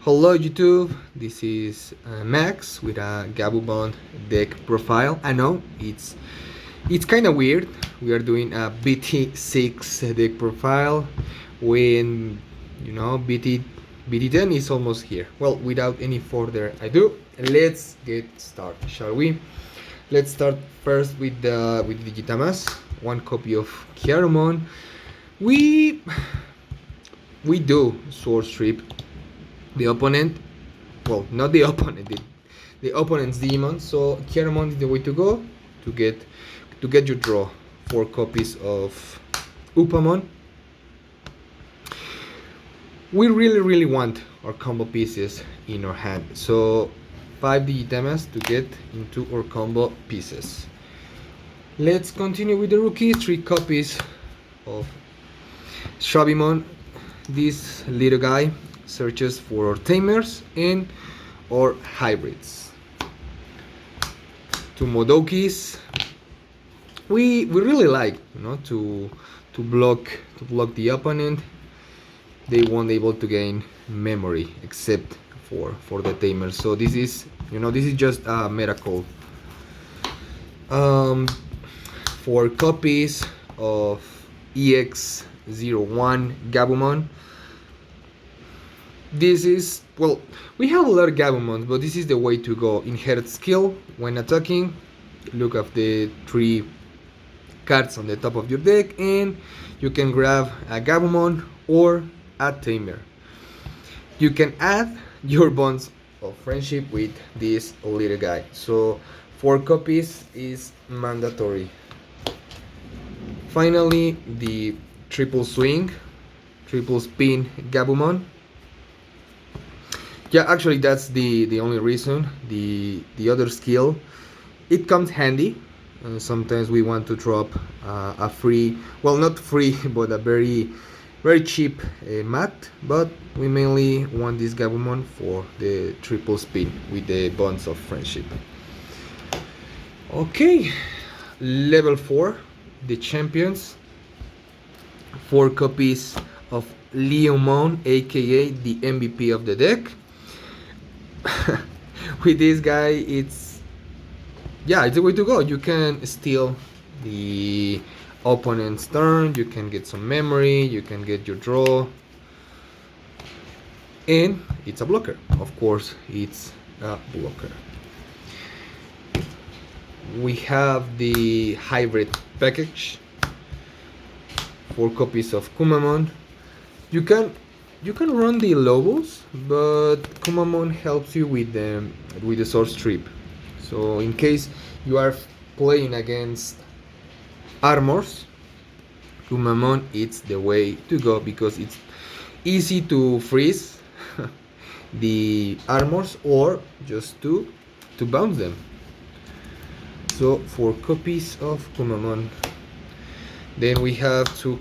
Hello YouTube, this is Max with a Gabu-bond deck profile. I know it's kind of weird. We are doing a BT6 deck profile when BT10 is almost here. Well, without any further ado, let's get started, shall we? Let's start first with the Digitamas. One copy of Kiarumon. We do Sword Strip the opponent, well, not the opponent, the opponent's demon. So Kiarumon is the way to go to get your draw. 4 copies of Upamon. We really want our combo pieces in our hand, so 5 Digitamas to get into our combo pieces. Let's continue with the rookie. 3 copies of Shabimon. This little guy searches for tamers and or hybrids. 2 Modokis. We really like, to block the opponent. They won't able to gain memory except for the tamers. So this is just a miracle. 4 copies of EX01 Gabu-bond. This is, well, we have a lot of Gabu-bonds, but this is the way to go. Inherit skill when attacking. Look at the 3 cards on the top of your deck, and you can grab a Gabu-bond or a tamer. You can add your bonds of friendship with this little guy. So 4 copies is mandatory. Finally, the triple swing, triple spin Gabu-bond. Yeah, actually that's the only reason. The other skill, it comes handy. Sometimes we want to drop a free, well, not free, but a very cheap mat. But we mainly want this Gabu-bond for the triple spin with the bonds of friendship. Okay, level 4, the champions. 4 copies of Leomon, aka the MVP of the deck. With this guy, it's the way to go. You can steal the opponent's turn, you can get some memory, you can get your draw, and it's a blocker. Of course, it's a blocker. We have the hybrid package. 4 copies of Kumamon. You can run the Lobos, but Kumamon helps you with the Sword Strip. So in case you are playing against armors, Kumamon it's the way to go because it's easy to freeze the armors or just to bounce them. So 4 copies of Kumamon. Then we have 2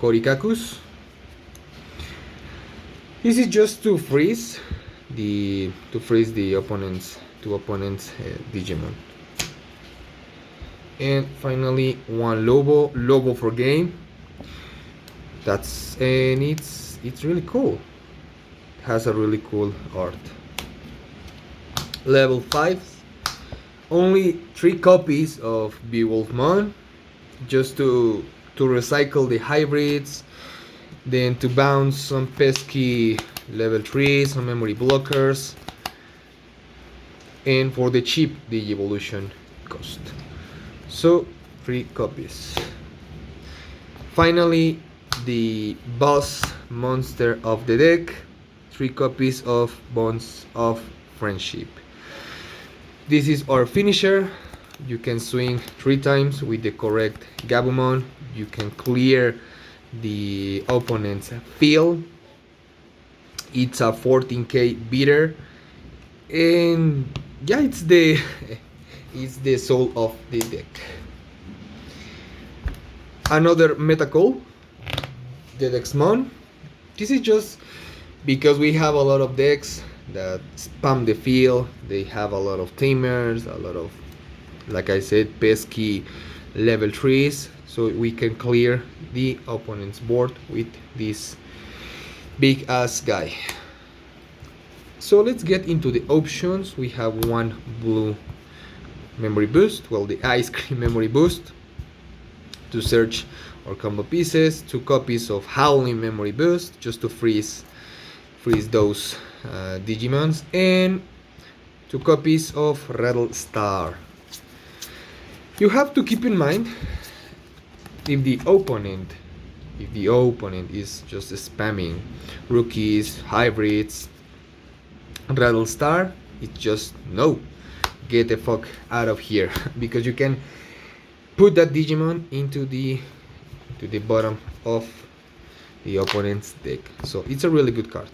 Korikakus. This is just to freeze the opponent's Digimon. And finally 1 Lobo for game. It's really cool. It has a really cool art. Level 5. Only 3 copies of Beowulfmon, just to recycle the hybrids, then to bounce some pesky level 3, some memory blockers, and for the cheap the evolution cost. So 3 copies. Finally, the boss monster of the deck. 3 copies of Bonds of Friendship. This is our finisher. You can swing 3 times with the correct Gabu-bond. You can clear the opponent's field. It's a 14k beater, and yeah, it's the soul of the deck. Another Metacall, the Dexmon. This is just because we have a lot of decks that spam the field. They have a lot of tamers, a lot of, like I said, pesky level 3s, so we can clear the opponent's board with this big ass guy. So let's get into the options. We have one blue memory boost, well, the ice cream memory boost to search our combo pieces, 2 copies of howling memory boost just to freeze those Digimons, and 2 copies of Rattle Star. You have to keep in mind if the opponent is just spamming rookies, hybrids, Rattle Star, it's just no, get the fuck out of here because you can put that Digimon into the bottom of the opponent's deck. So it's a really good card.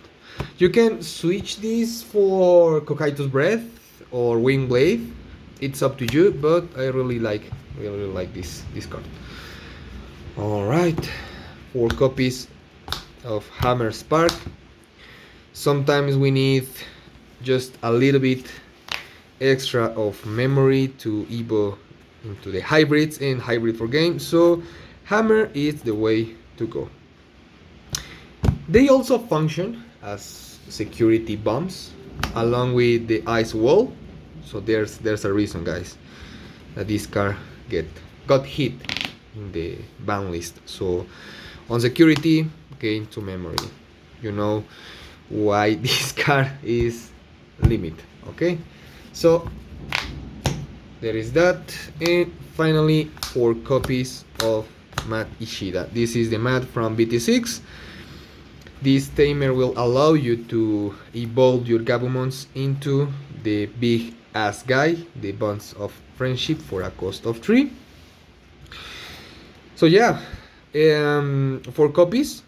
You can switch this for Kokaito's Breath or Wing Blade. It's up to you, but I really like this card. All right, 4 copies of Hammer Spark. Sometimes we need just a little bit extra of memory to evo into the hybrids and hybrid for game, so Hammer is the way to go. They also function as security bombs along with the ice wall, so there's a reason, guys, that this card got hit in the ban list. So on security, gain to memory. You know why this card is limit. Okay, so there is that. And finally, 4 copies of Mat Ishida. This is the mat from BT6. This tamer will allow you to evolve your Gabumons into the big ass guy, the bonds of friendship, for a cost of 3. So yeah, 4 copies.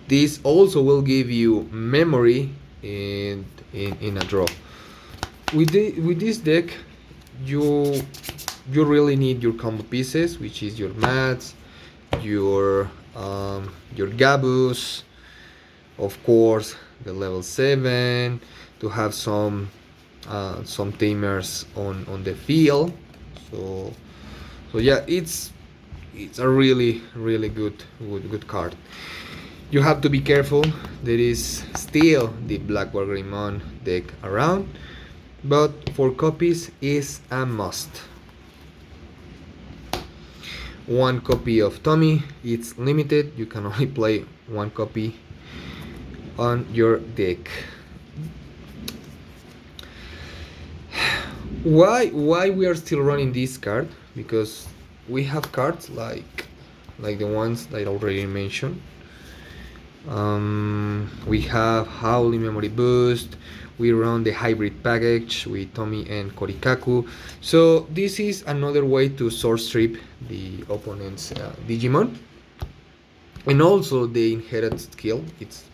This also will give you memory in a draw. With this deck, you really need your combo pieces, which is your mats, your Gabus, of course the level 7, to have some tamers on the field. So yeah, it's a really good card. You have to be careful. There is still the Black War Greymon deck around, but 4 copies is a must. 1 copy of Tommy, it's limited. You can only play 1 copy on your deck. Why we are still running this card? Because we have cards like the ones that I already mentioned. We have Howling Memory Boost. We run the hybrid package with Tommy and Korikaku. So this is another way to source strip the opponent's Digimon. And also the inherited skill, it's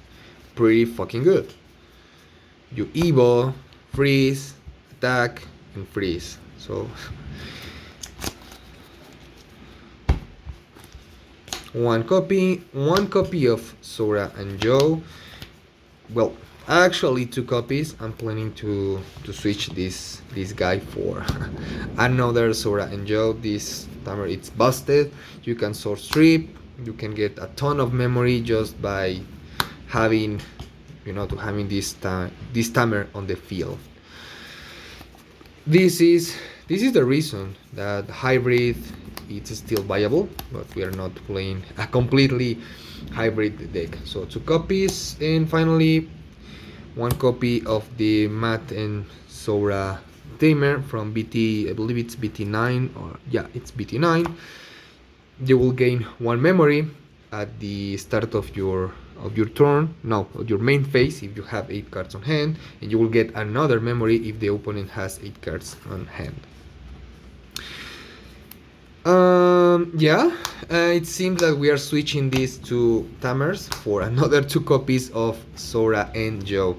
pretty fucking good. You evo, freeze, attack, and freeze. So one copy of Sora and Joe. Well, actually 2 copies. I'm planning to switch this guy for another Sora and Joe. This timer, it's busted. You can source strip. You can get a ton of memory just by having this timer on the field. This is the reason that hybrid it's still viable, but we are not playing a completely hybrid deck. So 2 copies, and finally 1 copy of the Matt and Sora tamer from BT, I believe it's BT9, or yeah, it's BT9. You will gain 1 memory at the start of your turn, no, of your main phase if you have 8 cards on hand, and you will get another memory if the opponent has 8 cards on hand. It seems that we are switching these 2 tamers for another 2 copies of Sora and Joe.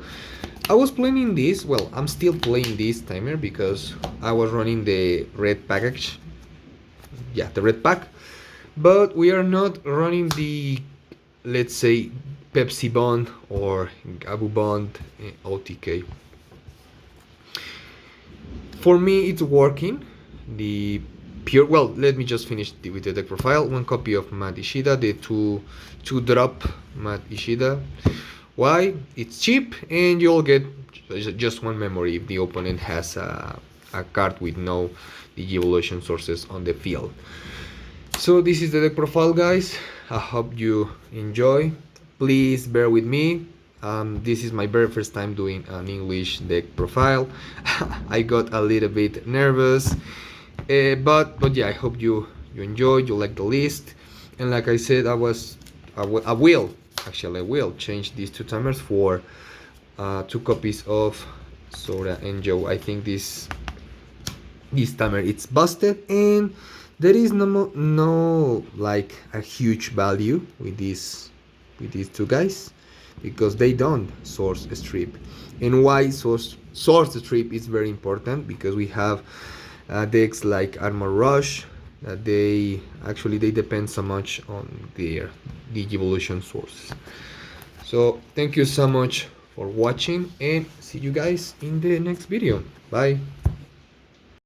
I was planning this, well, I'm still playing this timer because I was running the red package, yeah, the red pack, but we are not running the, let's say, Pepsi Bond or Gabu-bond OTK. For me, it's working. The pure, well, let me just finish with the deck profile. 1 copy of Mat Ishida, the two drop Mat Ishida. Why? It's cheap and you'll get just one memory if the opponent has a card with no Digivolution sources on the field. So this is the deck profile, guys. I hope you enjoy. Please bear with me. This is my very first time doing an English deck profile. I got a little bit nervous, but yeah, I hope you enjoyed. You like the list, and like I said, I will change these two timers for 2 copies of Sora and Joe. I think this timer it's busted, and there is no like a huge value with these two guys because they don't source strip. And why source strip is very important, because we have decks like Armor Rush that they depend so much on their Digivolution source. So thank you so much for watching, and see you guys in the next video. Bye.